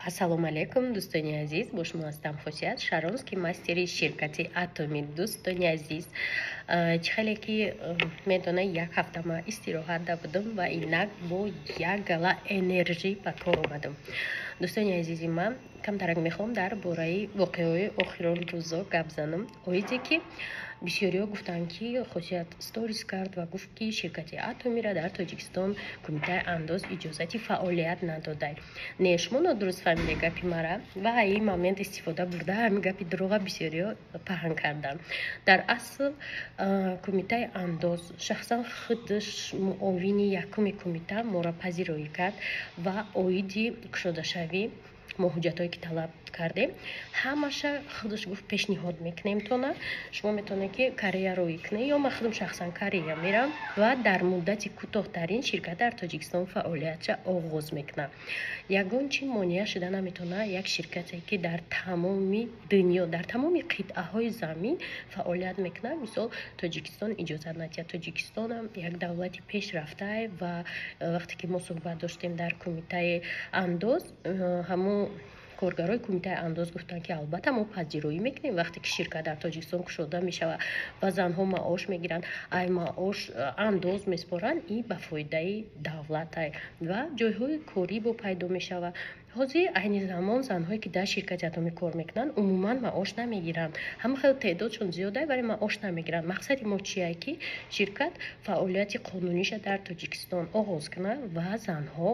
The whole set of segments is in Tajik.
ассалому алейкум дӯстони азиз, бо шумо ҳастам Хусият Шаронский, мастери ширкати Атоми. Дӯстони азиз, чӣ хеле ки медонед, як ҳафта ман истироҳатда будам ва инак бо як гала энержӣ ба кор омадам. Дӯстони азизи ман, камтарак мехоҳам дар бораи воқеаҳои охирони рӯзо гап занам. Оиде ки бисёриҳо гуфтанд ки Хусият сторис кард ва гуфт ки ширкати Атомиро дар Тоҷикистон кумитаи андоз иҷозати фаъолият надодад. Не, шумо нодуруст фаҳмида гапи мара ва ин момент истифода бурда ҳамин гапи дурӯға бисёриҳо паҳн карданд. Дар асл кумитаи андоз шахсан худаш муовини якуми кумита моро пазироӣ кард ва оиди кушодашавӣ моҳуҷатое ки талаб кардем ҳамаша худаш гуфт пешниҳод мекунем тона шумо метавонед ки карьераро икунед ё ман худам шахсан карьера мерам ва дар муддати кӯтоҳтарин ширкат дар Тоҷикистон фаъолиятша оғоз мекунам. Ягон чӣ монеа шуда наметавонад як ширкате ки дар тамоми дунё, дар тамоми қитъаҳои замин фаъолият мекунад, мисол Тоҷикистон иҷозат надиҳад. Тоҷикистон ҳам як давлати пешрафтае ва вақте ки мо суҳбат доштем дар кумитаи андоз, ҳамон коргарои кумитаи андоз гуфтанд ки албатта мо пазироӣ мекунем вақте ки ширкат дар Тоҷикистон кушода мешавад ва занҳо маош мегиранд, ай маош андоз меспоранд, ин ба фоидаи давлате ва ҷойҳои корӣ бо пайдо мешавад. ҳозир айни замон занҳое ки дар ширкати Атоми кор мекунанд умуман маош намегиранд. Ҳама хел теъдодшон зиёдае, вале маош намегиранд. мақсади мо чие ки ширкат фаъолияти қонуниша дар Тоҷикистон оғоз кунад ва занҳо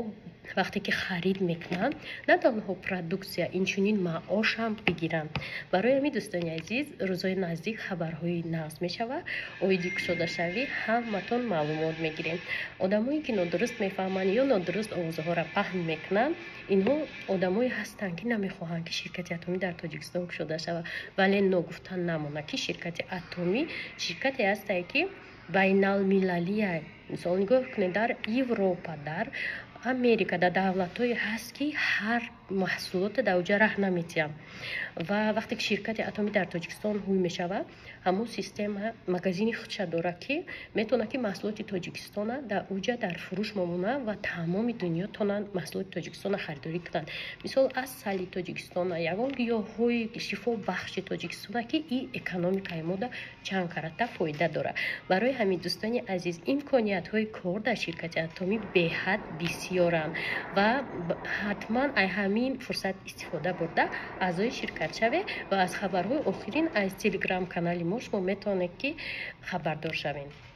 вақте ки харид мекунанд на танҳо продуксия, инчунин маошам бигиранд. барои ҳамин дӯстони азиз, рӯзҳои наздик хабарҳои нағз мешавад, оиди кушодашавӣ ҳаматон маълумот мегирем. одамое ки нодуруст мефаҳманд ё нодуруст овозаҳоро паҳн мекунанд, инҳо одамое ҳастанд ки намехоҳанд ки ширкати Атоми дар Тоҷикистон кушода шавад, вале ногуфтан намонад ки ширкати Атоми ширкате ҳастае ки байналмилалие. мисол нигоҳ кунед, дар Европа, дар Америка, дар давлатҳое ҳаст ки ҳар маҳсулоте дар оҷа раҳ наметиҳанд ва вақте ки ширкати Атоми дар Тоҷикистон ҳуй мешавад, ҳамон система магазини худша дорад ки метавонад ки маҳсулоти Тоҷикистона дар оҷа дар фурӯш момонанд ва тамоми дунё тонанд маҳсулоти Тоҷикистона харидорӣ кунанд. мисол асали Тоҷикистона, ягон гиёҳҳои шифобахши Тоҷикистона ки ин экономикаи мода чанд карата фоида дорад. барои ҳамин дӯстони азиз, имкониятҳои кор дар ширкати Атоми беҳад бисёранд ва ҳатман ай ҳамин фурсат истифода бурда аъзои ширкат шавед ва аз хабарҳои охирин аз телеграм канали мо шумо метавонед ки хабардор шавед.